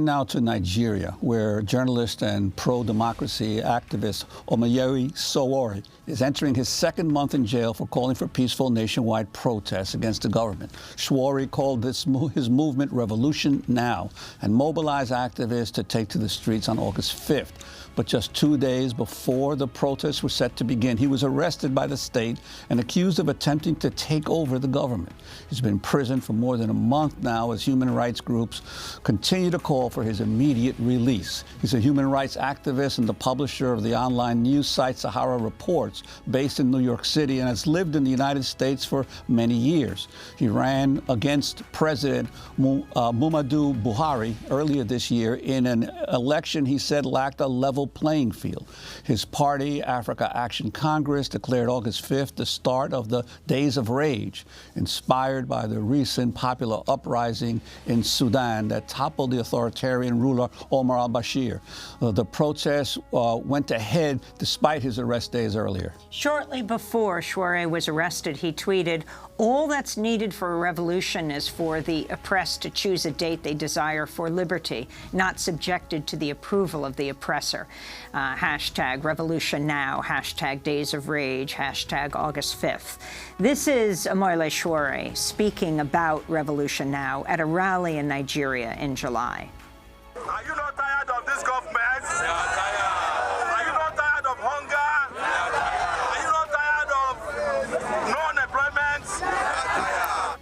Now to Nigeria, where journalist and pro-democracy activist Omoyele Sowore is entering his second month in jail for calling for peaceful nationwide protests against the government. Sowore called his movement Revolution Now and mobilized activists to take to the streets on August 5th. But just 2 days before the protests were set to begin, he was arrested by the state and accused of attempting to take over the government. He's been in prison for more than a month now as human rights groups continue to call for his immediate release. He's a human rights activist and the publisher of the online news site Sahara Reports, based in New York City, and has lived in the United States for many years. He ran against President Muhammadu Buhari earlier this year in an election he said lacked a level playing field. His party, Africa Action Congress, declared August 5th the start of the Days of Rage, inspired by the recent popular uprising in Sudan that toppled the authoritarian ruler Omar al-Bashir. The protests went ahead despite his arrest days earlier. Shortly before Sowore was arrested, he tweeted, "All that's needed for a revolution is for the oppressed to choose a date they desire for liberty, not subjected to the approval of the oppressor." Hashtag Revolution Now, hashtag Days of Rage, hashtag August 5th. This is Omoyele Sowore speaking about Revolution Now at a rally in Nigeria in July. Are you not tired of this government? We are tired. Are you not tired of hunger? We are tired. Are you not tired of no unemployment? We are tired.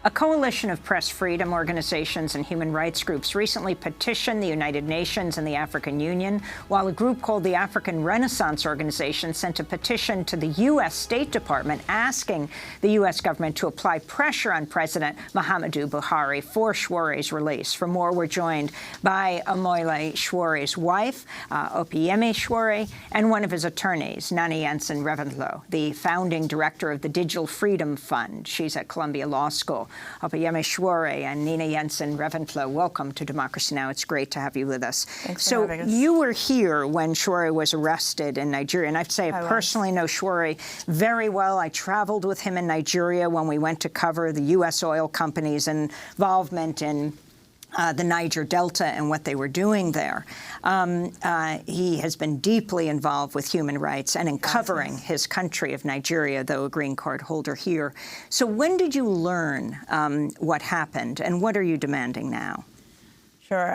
A coalition of press freedom organizations and human rights groups recently petitioned the United Nations and the African Union, while a group called the African Renaissance Organization sent a petition to the U.S. State Department asking the U.S. government to apply pressure on President Muhammadu Buhari for Sowore's release. For more, we're joined by Omoyele Sowore's wife, Opeyemi Sowore, and one of his attorneys, Nani Jensen-Reventlow, the founding director of the Digital Freedom Fund. She's at Columbia Law School. Opeyemi Sowore and Nina Jensen-Reventlow, welcome to Democracy Now! It's great to have you with us. Thanks for having us. You were here when Sowore was arrested in Nigeria, and I have to say I personally know Sowore very well. I traveled with him in Nigeria when we went to cover the U.S. oil company's involvement in the Niger Delta and what they were doing there. He has been deeply involved with human rights and in covering his country of Nigeria, though a green card holder here. So when did you learn what happened, and what are you demanding now? Sure.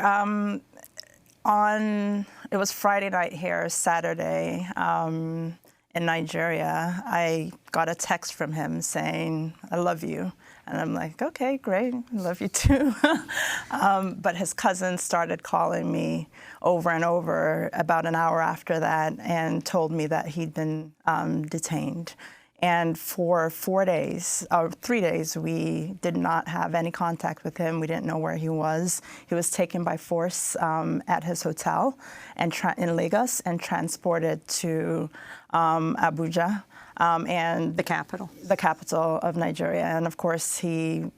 It was Friday night here, Saturday, in Nigeria. I got a text from him saying, "I love you." And I'm like, okay, great, I love you too. But his cousin started calling me over and over about an hour after that and told me that he'd been detained. And for 4 days, or 3 days, we did not have any contact with him. We didn't know where he was. He was taken by force at his hotel and in Lagos and transported to Abuja. And the capital of Nigeria. And of course, he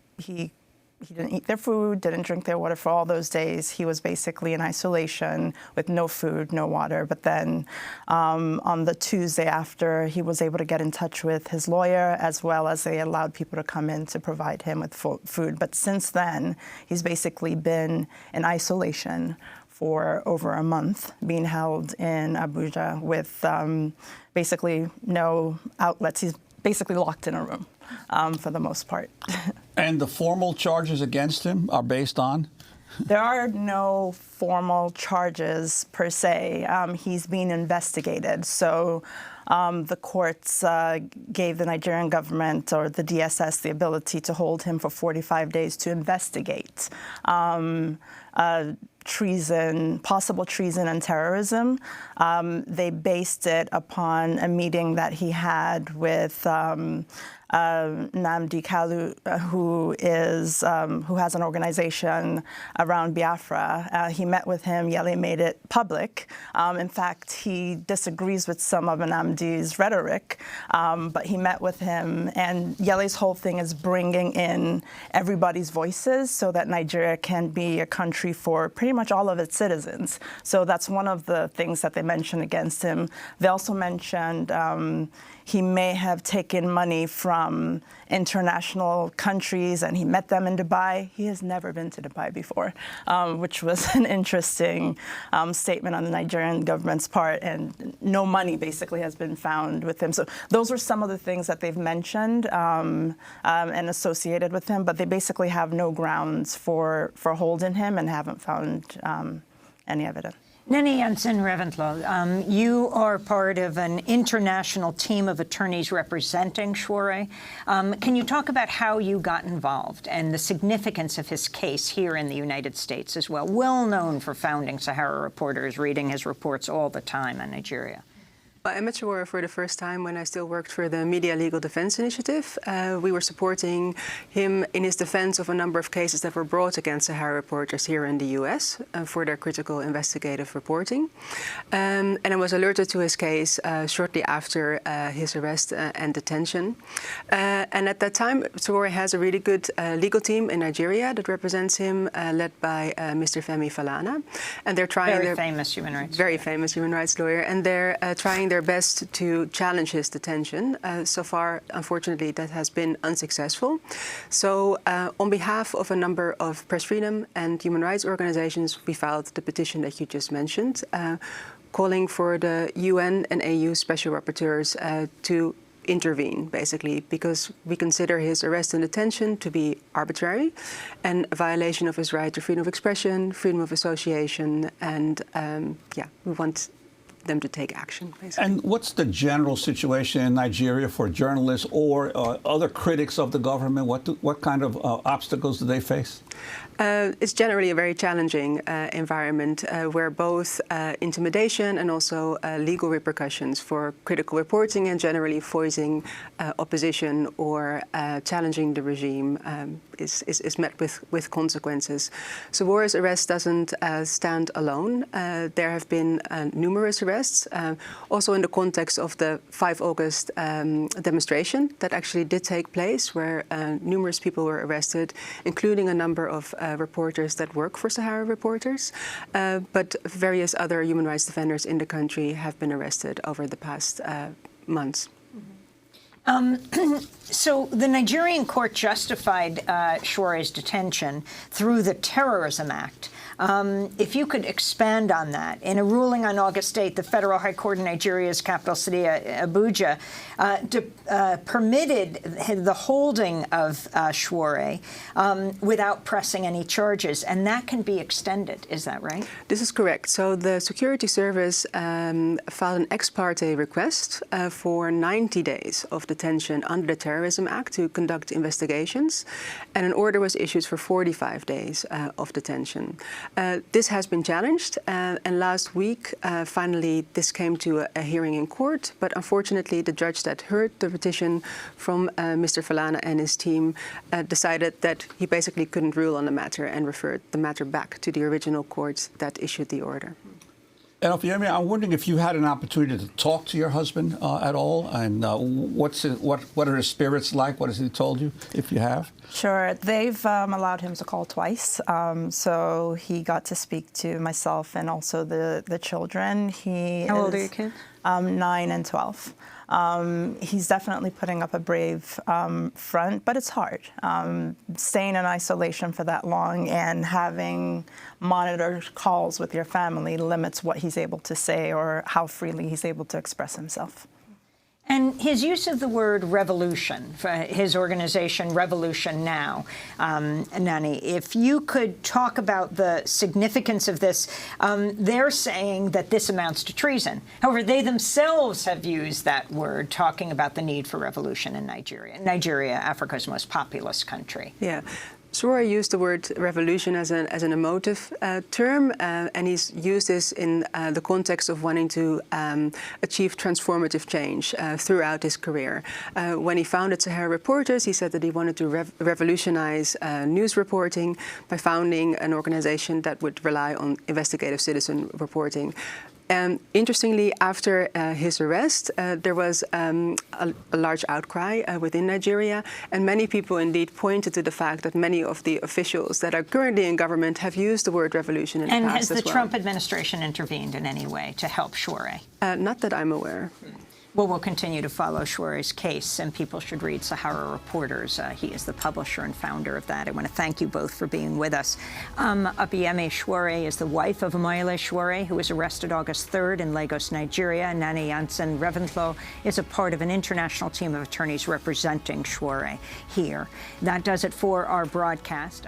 didn't eat their food, didn't drink their water for all those days. He was basically in isolation with no food, no water. But then on the Tuesday after, he was able to get in touch with his lawyer, as well as they allowed people to come in to provide him with food. But since then, he's basically been in isolation for over a month, being held in Abuja with basically no outlets. He's basically locked in a room for the most part. And the formal charges against him are based on? There are no formal charges per se. He's being investigated. So the courts gave the Nigerian government or the DSS the ability to hold him for 45 days to investigate treason, possible treason and terrorism. They based it upon a meeting that he had with Nnamdi Kanu, who has an organization around Biafra. He met with him. Yele made it public. In fact, he disagrees with some of Nnamdi's rhetoric, but he met with him. And Yele's whole thing is bringing in everybody's voices so that Nigeria can be a country for pretty much all of its citizens. So that's one of the things that they mentioned against him. They also mentioned he may have taken money from from international countries, and he met them in Dubai. He has never been to Dubai before, which was an interesting statement on the Nigerian government's part, and no money basically has been found with him. So those were some of the things that they've mentioned and associated with him, but they basically have no grounds for holding him and haven't found any evidence. Nene Jansen-Reventlow, you are part of an international team of attorneys representing Sowore. Can you talk about how you got involved and the significance of his case here in the United States as well? Well known for founding Sahara reporters, reading his reports all the time on Nigeria. I met Sowore for the first time when I still worked for the Media Legal Defense Initiative. We were supporting him in his defense of a number of cases that were brought against Sahara reporters here in the US for their critical investigative reporting. And I was alerted to his case shortly after his arrest and detention. And at that time, Sowore has a really good legal team in Nigeria that represents him, led by Mr. Femi Falana. And they're trying very famous human rights lawyer. And they're trying their best to challenge his detention. So far, unfortunately, that has been unsuccessful. So on behalf of a number of press freedom and human rights organizations, we filed the petition that you just mentioned, calling for the UN and AU special rapporteurs to intervene, basically, because we consider his arrest and detention to be arbitrary and a violation of his right to freedom of expression, freedom of association, and we want them to take action, basically. And what's the general situation in Nigeria for journalists or other critics of the government? What kind of obstacles do they face? It's generally a very challenging environment where both intimidation and also legal repercussions for critical reporting and generally voicing opposition or challenging the regime is met with consequences. Sowore's arrest doesn't stand alone. There have been numerous arrests, also in the context of the 5 August demonstration that actually did take place, where numerous people were arrested, including a number of reporters that work for Sahara reporters, but various other human rights defenders in the country have been arrested over the past months. So the Nigerian court justified Sowore's detention through the Terrorism Act. If you could expand on that. In a ruling on August 8th, the Federal High Court in Nigeria's capital city, Abuja, permitted the holding of Sowore without pressing any charges, and that can be extended. Is that right? This is correct. So the Security Service filed an ex parte request for 90 days of detention under the Terrorism Act to conduct investigations, and an order was issued for 45 days of detention. This has been challenged, and last week, finally, this came to a hearing in court, but unfortunately, the judge that heard the petition from Mr. Falana and his team decided that he basically couldn't rule on the matter and referred the matter back to the original court that issued the order. And I'm wondering if you had an opportunity to talk to your husband at all, and what are his spirits like? What has he told you, if you have? Sure. They've allowed him to call twice, so he got to speak to myself and also the children. How old are your kids? 9 and 12. He's definitely putting up a brave front, but it's hard. Staying in isolation for that long and having monitored calls with your family limits what he's able to say or how freely he's able to express himself. And his use of the word revolution, for his organization, Revolution Now, Nani, if you could talk about the significance of this, they're saying that this amounts to treason. However, they themselves have used that word, talking about the need for revolution in Nigeria. Nigeria, Africa's most populous country. Yeah. Sowore used the word revolution as an emotive term, and he's used this in the context of wanting to achieve transformative change throughout his career. When he founded Sahara Reporters, he said that he wanted to revolutionize news reporting by founding an organization that would rely on investigative citizen reporting. Interestingly, after his arrest, there was a large outcry within Nigeria, and many people indeed pointed to the fact that many of the officials that are currently in government have used the word revolution in the past as well. And has the Trump administration intervened in any way to help Sowore? Not that I'm aware. Well, we'll continue to follow Sowore's case, and people should read Sahara Reporters. He is the publisher and founder of that. I want to thank you both for being with us. Abiyemi Sowore is the wife of Omoyele Sowore, who was arrested August 3rd in Lagos, Nigeria. Nana Jansen Reventlow is a part of an international team of attorneys representing Sowore here. That does it for our broadcast.